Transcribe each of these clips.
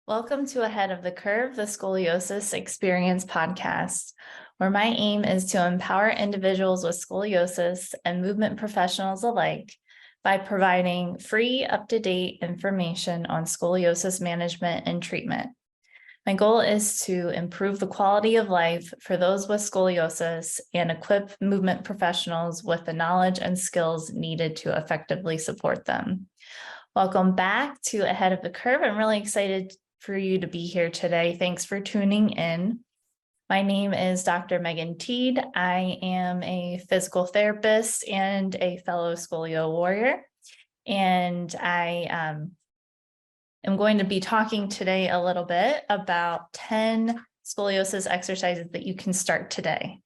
Welcome to Ahead of the Curve, the Scoliosis Experience podcast, where my aim is to empower individuals with scoliosis and movement professionals alike by providing free, up-to-date information on scoliosis management and treatment. My goal is to improve the quality of life for those with scoliosis and equip movement professionals with the knowledge and skills needed to effectively support them. Welcome back to Ahead of the Curve. I'm really excited for you to be here today. Thanks for tuning in. My name is Dr. Megan Teed. I am a physical therapist and a fellow scolio warrior. And I am going to be talking today a little bit about 10 scoliosis exercises that you can start today.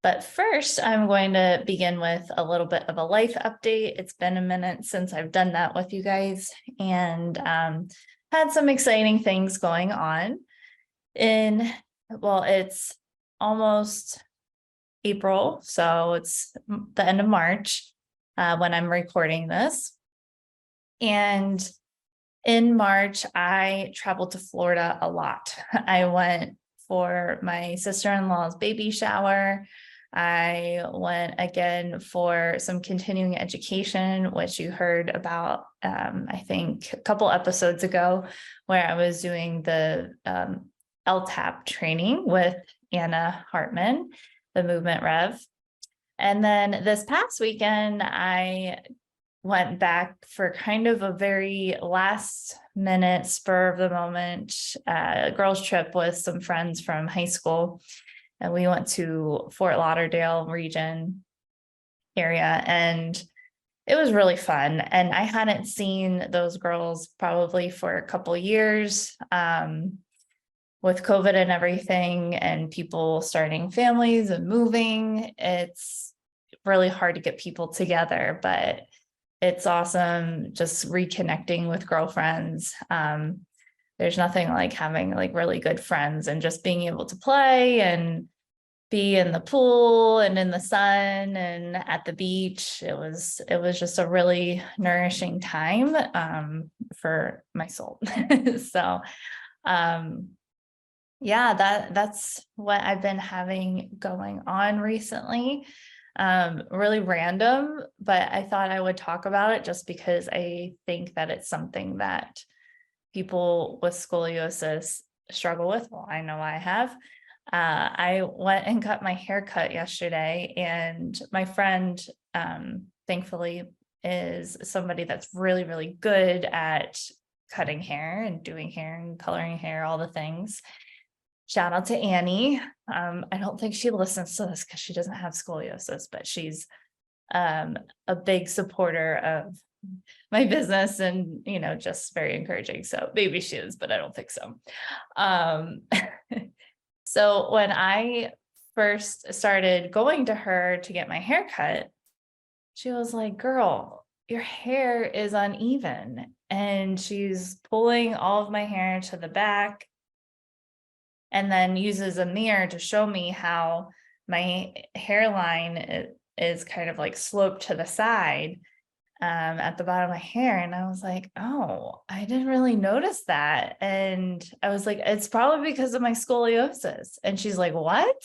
But first, I'm going to begin with a little bit of a life update. It's been a minute since I've done that with you guys, and had some exciting things going on. It's almost April, so it's the end of March when I'm recording this. And in March, I traveled to Florida a lot. I went for my sister-in-law's baby shower. I went again for some continuing education, which you heard about, I think, a couple episodes ago, where I was doing the LTAP training with Anna Hartman, the Movement Rev. And then this past weekend, I went back for kind of a very last minute, spur of the moment girls trip with some friends from high school. And we went to Fort Lauderdale region area, and it was really fun. And I hadn't seen those girls probably for a couple years with COVID and everything, and people starting families and moving. It's really hard to get people together, but it's awesome just reconnecting with girlfriends. There's nothing like having like really good friends and just being able to play and be in the pool and in the sun and at the beach. It was just a really nourishing time for my soul. So yeah, that's what I've been having going on recently. Really random, but I thought I would talk about it just because I think that it's something that people with scoliosis struggle with. Well, I know I have. I went and got my hair cut yesterday, and my friend, thankfully, is somebody that's really, really good at cutting hair and doing hair and coloring hair, all the things. Shout out to Annie. I don't think she listens to this because she doesn't have scoliosis, but she's a big supporter of my business and, just very encouraging. So maybe she is, but I don't think so. So when I first started going to her to get my hair cut, she was like, "Girl, your hair is uneven." And she's pulling all of my hair to the back and then uses a mirror to show me how my hairline is kind of like sloped to the side at the bottom of my hair. And I was like, "Oh, I didn't really notice that." And I was like, "It's probably because of my scoliosis." And she's like, "What?"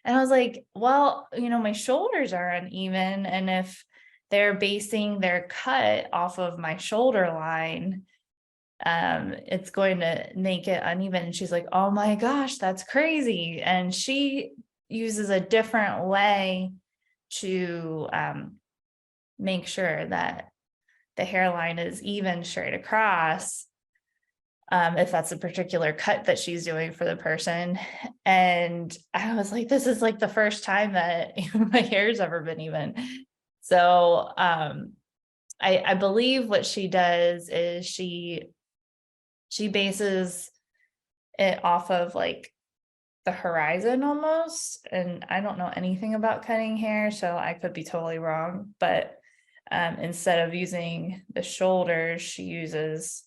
And I was like, "Well, my shoulders are uneven. And if they're basing their cut off of my shoulder line, it's going to make it uneven." And she's like, "Oh my gosh, that's crazy." And she uses a different way to make sure that the hairline is even straight across, if that's a particular cut that she's doing for the person. And I was like, this is like the first time that my hair's ever been even. So I believe what she does is she bases it off of like the horizon almost. And I don't know anything about cutting hair, so I could be totally wrong, but instead of using the shoulders, she uses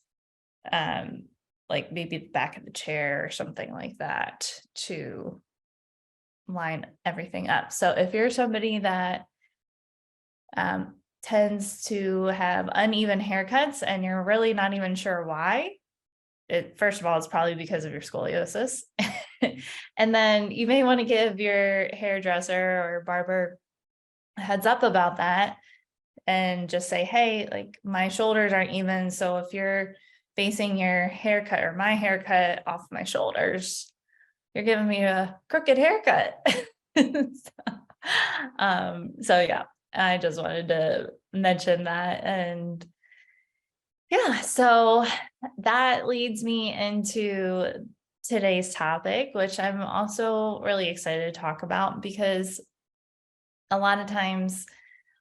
like maybe the back of the chair or something like that to line everything up. So if you're somebody that tends to have uneven haircuts and you're really not even sure why, first of all, it's probably because of your scoliosis. And then you may want to give your hairdresser or barber a heads up about that and just say, hey, like my shoulders aren't even. So if you're basing your haircut or my haircut off my shoulders, you're giving me a crooked haircut. So yeah, I just wanted to mention that. And yeah, so that leads me into today's topic, which I'm also really excited to talk about, because a lot of times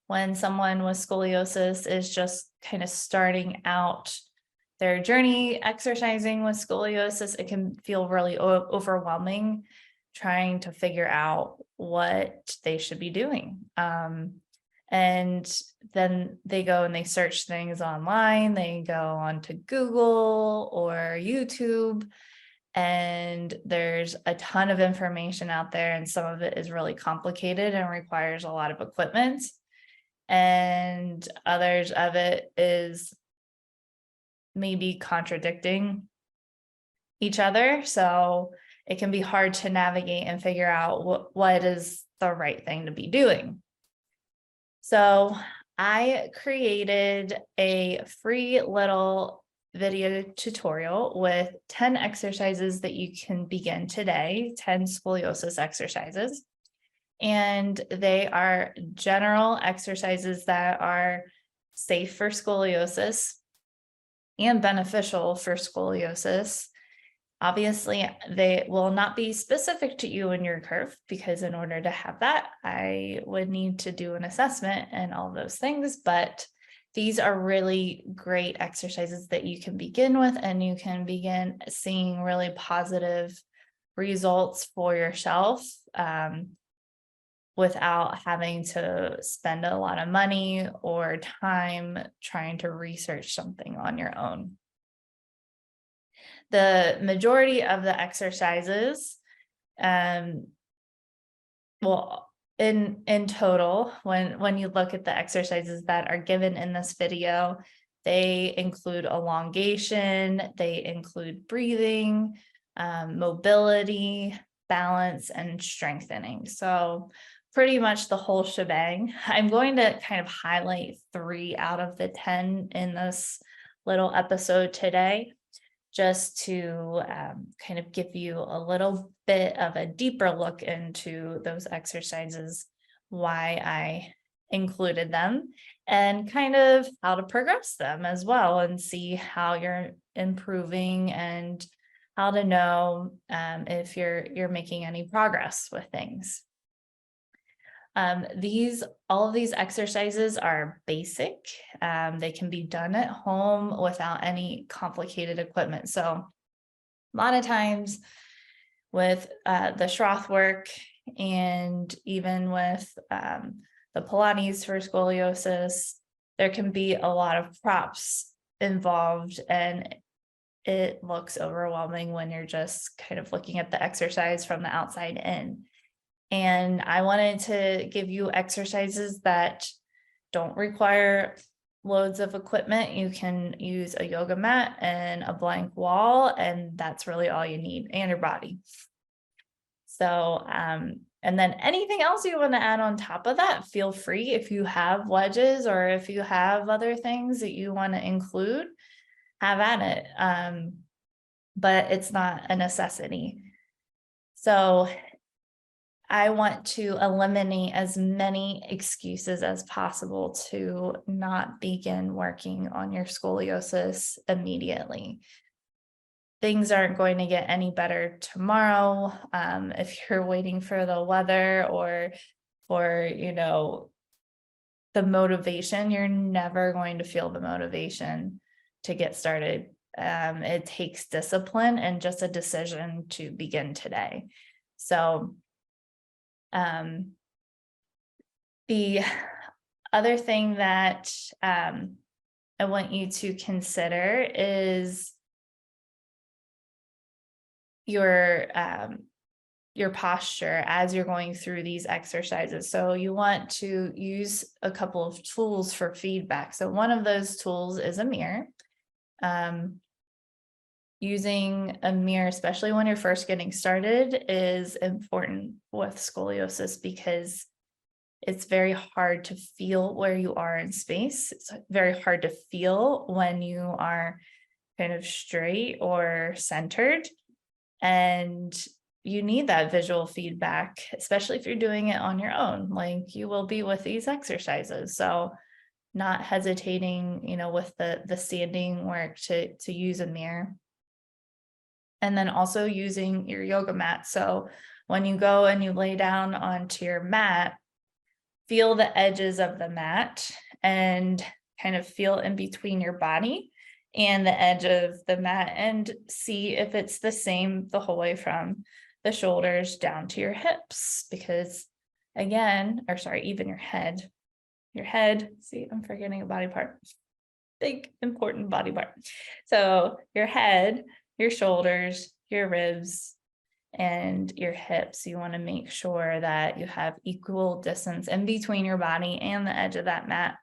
when someone with scoliosis is just kind of starting out their journey exercising with scoliosis, it can feel really overwhelming trying to figure out what they should be doing. And then they go and they search things online, they go onto Google or YouTube, and there's a ton of information out there, and some of it is really complicated and requires a lot of equipment. And others of it is maybe contradicting each other. So it can be hard to navigate and figure out what is the right thing to be doing. So I created a free little video tutorial with 10 exercises that you can begin today, 10 scoliosis exercises. And they are general exercises that are safe for scoliosis and beneficial for scoliosis. Obviously, they will not be specific to you and your curve, because in order to have that, I would need to do an assessment and all those things. But these are really great exercises that you can begin with, and you can begin seeing really positive results for yourself without having to spend a lot of money or time trying to research something on your own. The majority of the exercises, well, in total, when you look at the exercises that are given in this video, they include elongation, they include breathing, mobility, balance, and strengthening. So pretty much the whole shebang. I'm going to kind of highlight 3 out of the 10 in this little episode today, just to kind of give you a little bit of a deeper look into those exercises, why I included them, and kind of how to progress them as well, and see how you're improving and how to know if you're making any progress with things. All of these exercises are basic. They can be done at home without any complicated equipment. So a lot of times with the Schroth work, and even with the Pilates for scoliosis, there can be a lot of props involved, and it looks overwhelming when you're just kind of looking at the exercise from the outside in. And I wanted to give you exercises that don't require loads of equipment. You can use a yoga mat and a blank wall, and that's really all you need, and your body. So, and then anything else you want to add on top of that, feel free. If you have wedges or if you have other things that you want to include, have at it. But it's not a necessity. So I want to eliminate as many excuses as possible to not begin working on your scoliosis immediately. Things aren't going to get any better tomorrow. If you're waiting for the weather or for, the motivation, you're never going to feel the motivation to get started. It takes discipline and just a decision to begin today. So the other thing that I want you to consider is your posture as you're going through these exercises. So you want to use a couple of tools for feedback. So one of those tools is a mirror. using a mirror, especially when you're first getting started, is important with scoliosis because it's very hard to feel where you are in space. It's very hard to feel when you are kind of straight or centered. And you need that visual feedback, especially if you're doing it on your own, like you will be with these exercises. So not hesitating, with the standing work to use a mirror. And then also using your yoga mat. So when you go and you lay down onto your mat, feel the edges of the mat and kind of feel in between your body and the edge of the mat and see if it's the same the whole way from the shoulders down to your hips. Because again, even your head, see, I'm forgetting a body part, big, important body part. So your head, your shoulders, your ribs, and your hips, you want to make sure that you have equal distance in between your body and the edge of that mat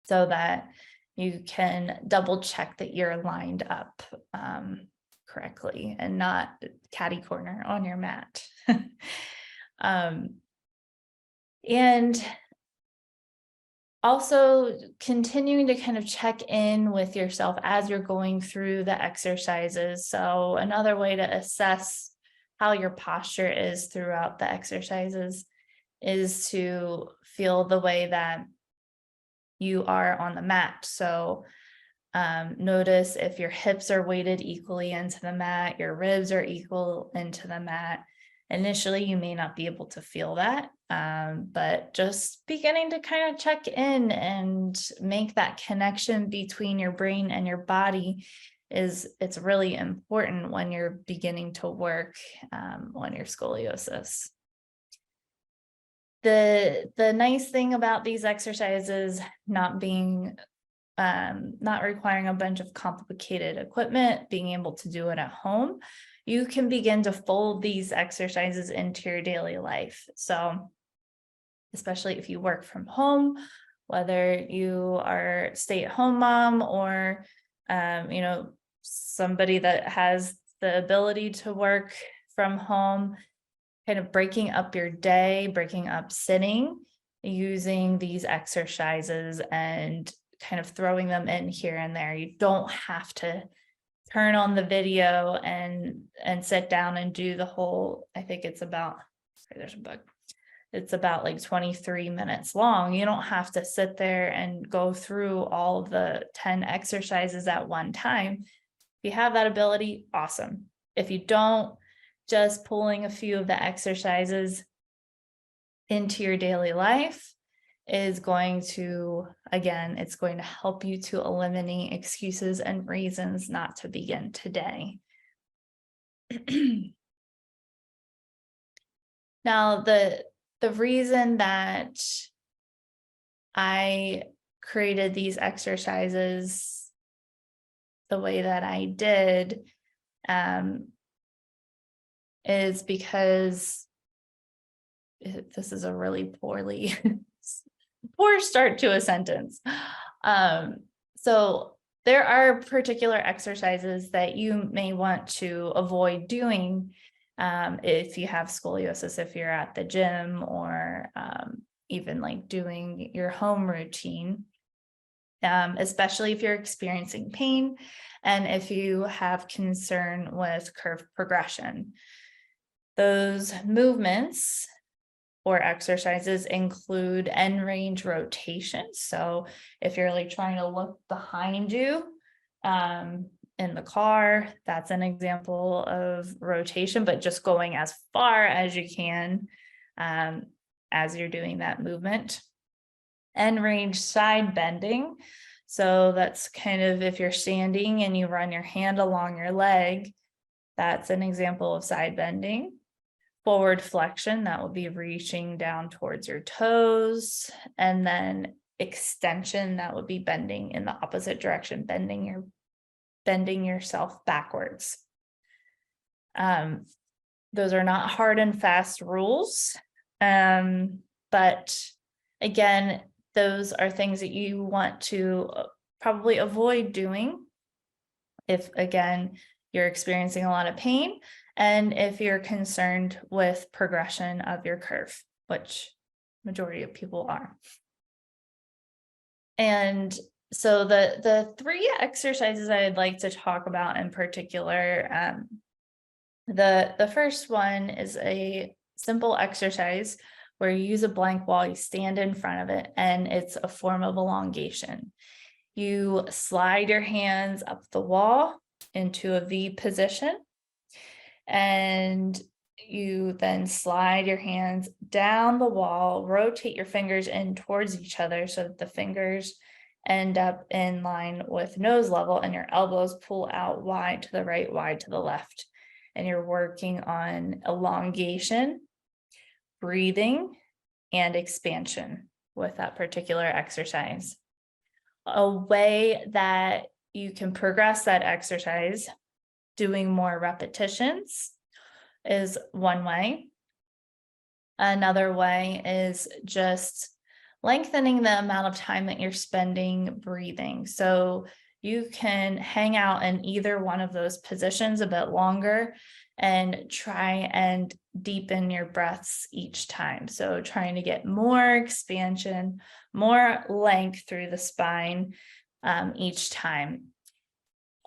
so that you can double check that you're lined up correctly and not catty corner on your mat. And also continuing to kind of check in with yourself as you're going through the exercises. So another way to assess how your posture is throughout the exercises is to feel the way that you are on the mat. So notice if your hips are weighted equally into the mat, your ribs are equal into the mat. Initially, you may not be able to feel that, but just beginning to kind of check in and make that connection between your brain and your body it's really important when you're beginning to work on your scoliosis. The nice thing about these exercises not requiring a bunch of complicated equipment, being able to do it at home, you can begin to fold these exercises into your daily life. So especially if you work from home, whether you are a stay-at-home mom or somebody that has the ability to work from home, kind of breaking up your day, breaking up sitting, using these exercises and kind of throwing them in here and there. You don't have to turn on the video and sit down and do the whole, I think it's about, there's a bug. It's about like 23 minutes long. You don't have to sit there and go through all the 10 exercises at one time. If you have that ability, awesome. If you don't, just pulling a few of the exercises into your daily life is going to, again, it's going to help you to eliminate excuses and reasons not to begin today. Now, the reason that I created these exercises the way that I did is because this is a really poor start to a sentence. So there are particular exercises that you may want to avoid doing if you have scoliosis, if you're at the gym or even like doing your home routine, especially if you're experiencing pain and if you have concern with curve progression. Those movements or exercises include end range rotation. So if you're like trying to look behind you in the car, that's an example of rotation, but just going as far as you can as you're doing that movement. End range side bending. So that's kind of if you're standing and you run your hand along your leg, that's an example of side bending. Forward flexion, that would be reaching down towards your toes, and then extension, that would be bending in the opposite direction, bending yourself backwards. Those are not hard and fast rules, but again, those are things that you want to probably avoid doing if, again, you're experiencing a lot of pain, and if you're concerned with progression of your curve, which majority of people are. And so the three exercises I'd like to talk about in particular, the first one is a simple exercise where you use a blank wall, you stand in front of it, and it's a form of elongation. You slide your hands up the wall into a V position, and you then slide your hands down the wall, rotate your fingers in towards each other so that the fingers end up in line with nose level and your elbows pull out wide to the right, wide to the left. And you're working on elongation, breathing, and expansion with that particular exercise. A way that you can progress that exercise, doing more repetitions, is one way. Another way is just lengthening the amount of time that you're spending breathing. So you can hang out in either one of those positions a bit longer and try and deepen your breaths each time. So trying to get more expansion, more length through the spine each time.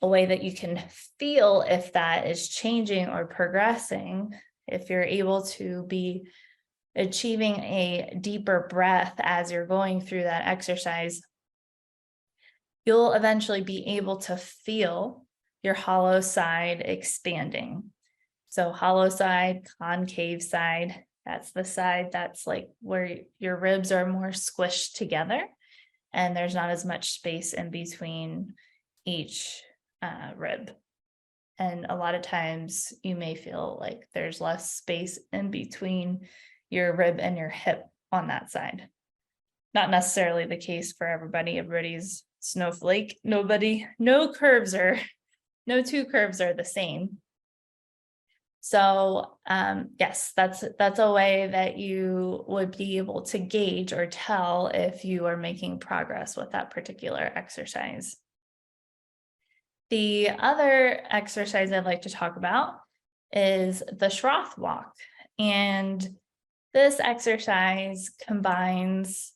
A way that you can feel if that is changing or progressing, if you're able to be achieving a deeper breath as you're going through that exercise, you'll eventually be able to feel your hollow side expanding. So hollow side, concave side, that's the side that's like where your ribs are more squished together and there's not as much space in between each rib. And a lot of times you may feel like there's less space in between your rib and your hip on that side. Not necessarily the case for everybody. Everybody's snowflake. No two curves are the same. So yes, that's a way that you would be able to gauge or tell if you are making progress with that particular exercise. The other exercise I'd like to talk about is the Schroth Walk. And this exercise combines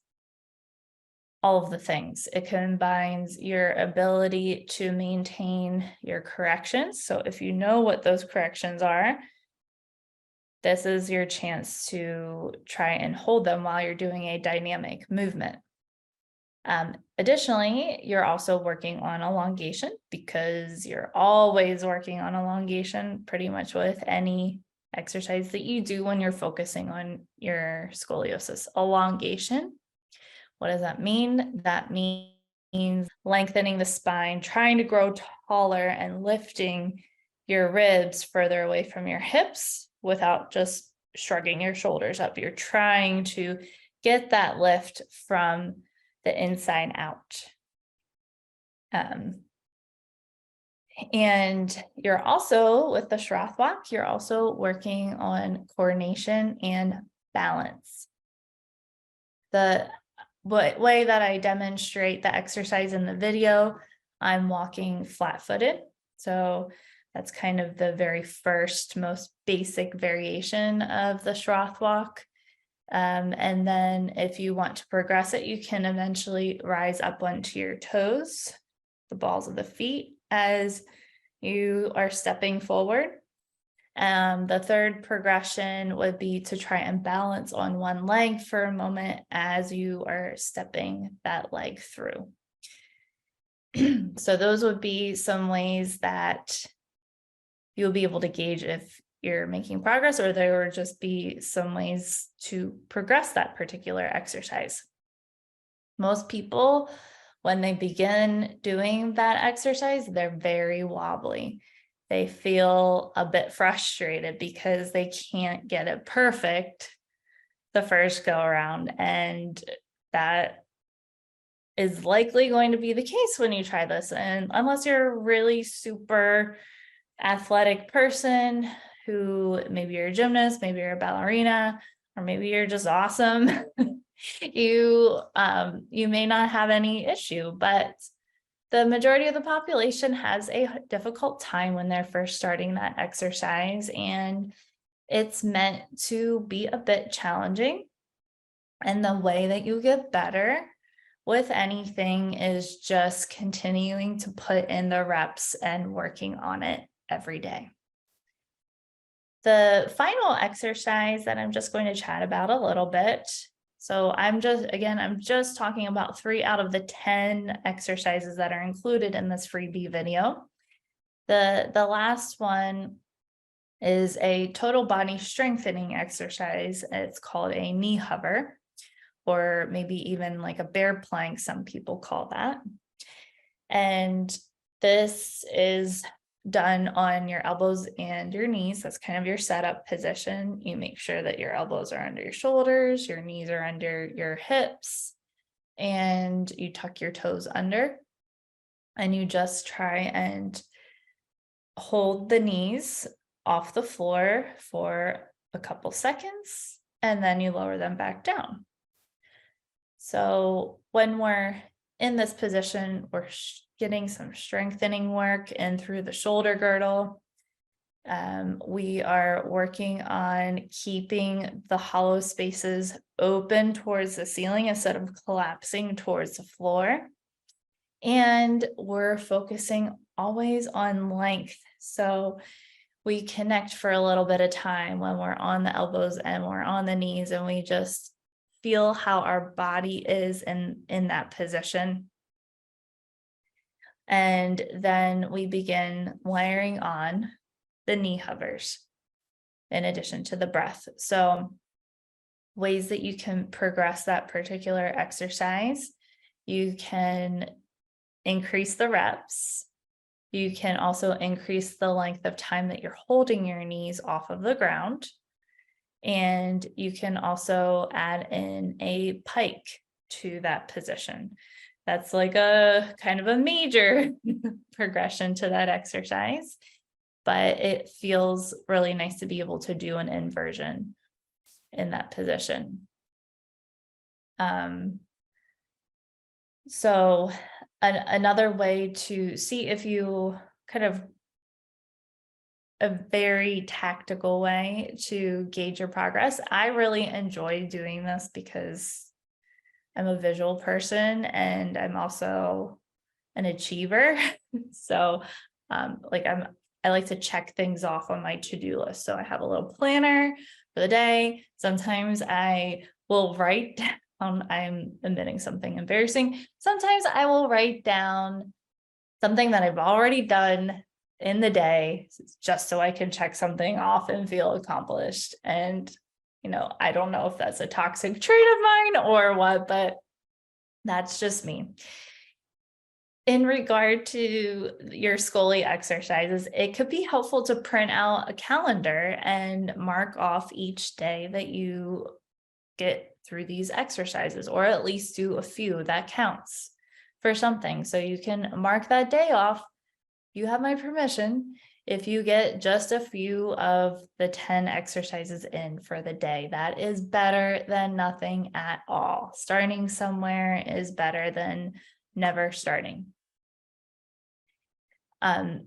all of the things. It combines your ability to maintain your corrections. So if you know what those corrections are, this is your chance to try and hold them while you're doing a dynamic movement. Additionally, you're also working on elongation because you're always working on elongation pretty much with any exercise that you do when you're focusing on your scoliosis. Elongation. What does that mean? That means lengthening the spine, trying to grow taller and lifting your ribs further away from your hips without just shrugging your shoulders up. You're trying to get that lift from the inside out. And you're also, with the Schroth Walk, you're also working on coordination and balance. The way that I demonstrate the exercise in the video, I'm walking flat-footed. So that's kind of the very first, most basic variation of the Schroth Walk. And then if you want to progress it, you can eventually rise up onto your toes, the balls of the feet, as you are stepping forward. The third progression would be to try and balance on one leg for a moment as you are stepping that leg through. So those would be some ways that you'll be able to gauge if you're making progress, or there would just be some ways to progress that particular exercise. Most people, when they begin doing that exercise, they're very wobbly. They feel a bit frustrated because they can't get it perfect the first go around. And that is likely going to be the case when you try this. And unless you're a really super athletic person who maybe you're a gymnast, maybe you're a ballerina, or maybe you're just awesome, you may not have any issue. But the majority of the population has a difficult time when they're first starting that exercise, and it's meant to be a bit challenging. And the way that you get better with anything is just continuing to put in the reps and working on it every day. The final exercise that I'm just going to chat about a little bit. So I'm just talking about 3 out of the 10 exercises that are included in this freebie video. The last one is a total body strengthening exercise. It's called a knee hover, or maybe even like a bear plank, some people call that. And this is done on your elbows and your knees. That's kind of your setup position. You make sure that your elbows are under your shoulders, your knees are under your hips, and you tuck your toes under. And you just try and hold the knees off the floor for a couple seconds, and then you lower them back down. So when we're in this position, we're getting some strengthening work in through the shoulder girdle. We are working on keeping the hollow spaces open towards the ceiling instead of collapsing towards the floor. And we're focusing always on length. So we connect for a little bit of time when we're on the elbows and we're on the knees, and we just feel how our body is in that position. And then we begin layering on the knee hovers in addition to the breath. So ways that you can progress that particular exercise: you can increase the reps. You can also increase the length of time that you're holding your knees off of the ground. And you can also add in a pike to that position. That's like a kind of a major progression to that exercise, but it feels really nice to be able to do an inversion in that position. So another way to see if you kind of a very tactical way to gauge your progress. I really enjoy doing this because I'm a visual person and I'm also an achiever. So I like to check things off on my to-do list. So I have a little planner for the day. Sometimes I will write down, I'm admitting something embarrassing. Sometimes I will write down something that I've already done in the day, just so I can check something off and feel accomplished. And, I don't know if that's a toxic trait of mine or what, but that's just me. In regard to your Scoli exercises, it could be helpful to print out a calendar and mark off each day that you get through these exercises, or at least do a few. That counts for something. So you can mark that day off. You have my permission if you get just a few of the 10 exercises in for the day. That is better than nothing at all. Starting somewhere is better than never starting.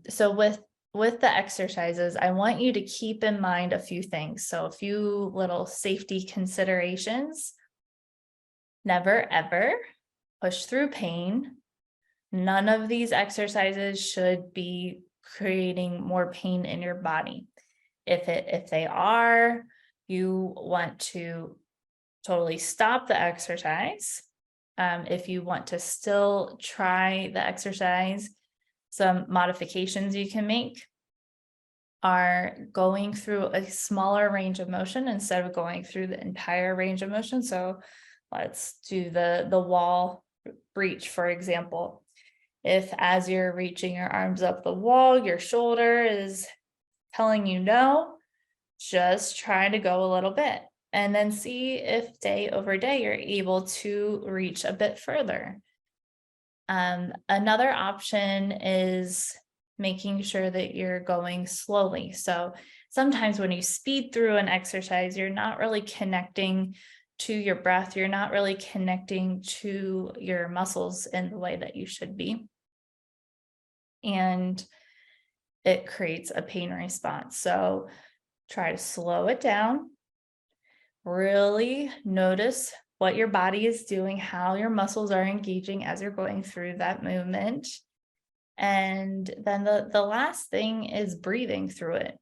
So with the exercises, I want you to keep in mind a few things. So a few little safety considerations. Never, ever push through pain. None of these exercises should be creating more pain in your body. If they are, you want to totally stop the exercise. If you want to still try the exercise, some modifications you can make are going through a smaller range of motion instead of going through the entire range of motion. So let's do the wall breach, for example. If as you're reaching your arms up the wall, your shoulder is telling you no, just try to go a little bit and then see if day over day you're able to reach a bit further. Another option is making sure that you're going slowly. So sometimes when you speed through an exercise, you're not really connecting to your breath. You're not really connecting to your muscles in the way that you should be. and it creates a pain response. So try to slow it down. Really notice what your body is doing, how your muscles are engaging as you're going through that movement. And then the last thing is breathing through it,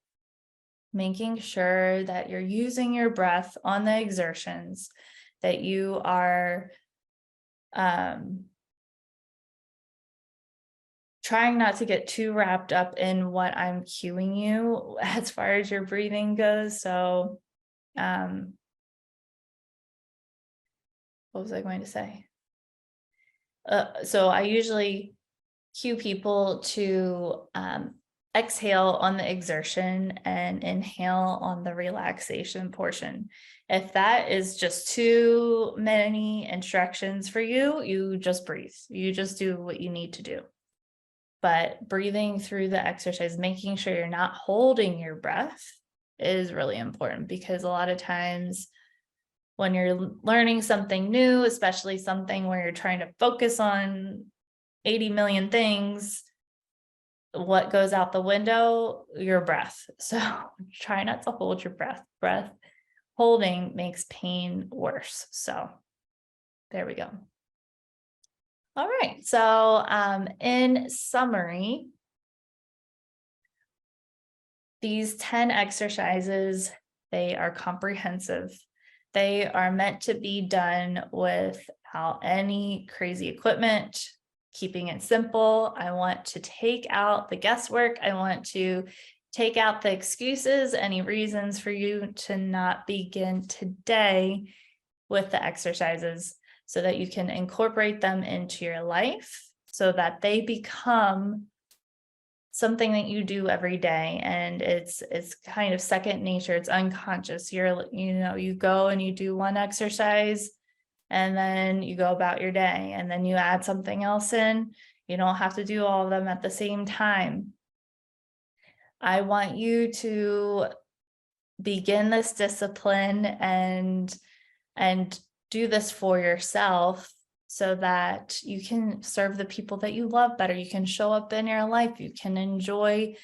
making sure that you're using your breath on the exertions, that you are trying not to get too wrapped up in what I'm cueing you as far as your breathing goes. So, what was I going to say? So I usually cue people to exhale on the exertion and inhale on the relaxation portion. If that is just too many instructions for you, you just breathe. You just do what you need to do. But breathing through the exercise, making sure you're not holding your breath is really important, because a lot of times when you're learning something new, especially something where you're trying to focus on 80 million things, what goes out the window? Your breath. So try not to hold your breath. Breath holding makes pain worse. So there we go. All right. So in summary, these 10 exercises, they are comprehensive. They are meant to be done without any crazy equipment, keeping it simple. I want to take out the guesswork. I want to take out the excuses, any reasons for you to not begin today with the exercises, so that you can incorporate them into your life, so that they become something that you do every day. And it's kind of second nature. It's unconscious. You go and you do one exercise, and then you go about your day, and then you add something else in. You don't have to do all of them at the same time. I want you to begin this discipline and do this for yourself, so that you can serve the people that you love better. You can show up in your life. You can enjoy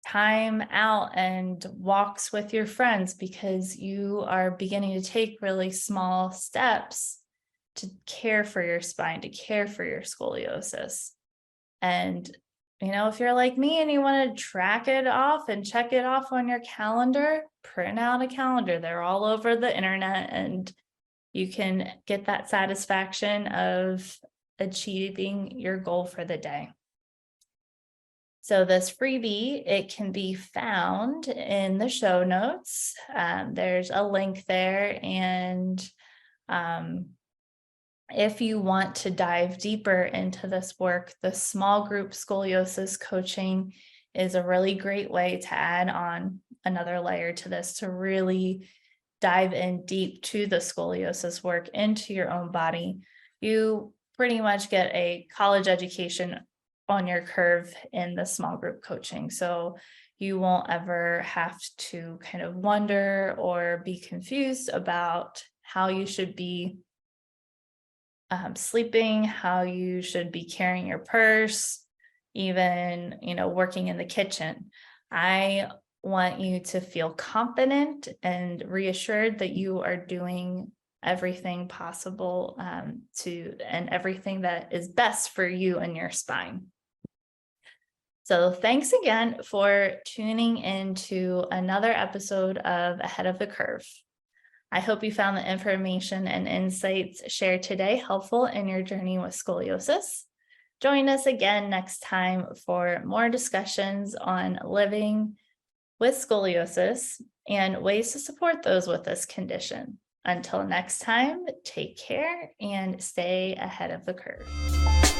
time out and walks with your friends, because you are beginning to take really small steps to care for your spine, to care for your scoliosis. And, if you're like me and you want to track it off and check it off on your calendar, print out a calendar. They're all over the internet, and you can get that satisfaction of achieving your goal for the day. So this freebie, it can be found in the show notes. There's a link there. And if you want to dive deeper into this work, the small group scoliosis coaching is a really great way to add on another layer to this, to really dive in deep to the scoliosis work into your own body. You pretty much get a college education on your curve in the small group coaching. So you won't ever have to kind of wonder or be confused about how you should be sleeping, how you should be carrying your purse, even, working in the kitchen. I want you to feel confident and reassured that you are doing everything possible and everything that is best for you and your spine. So thanks again for tuning into another episode of Ahead of the Curve. I hope you found the information and insights shared today helpful in your journey with scoliosis. Join us again next time for more discussions on living with scoliosis and ways to support those with this condition. Until next time, take care and stay ahead of the curve.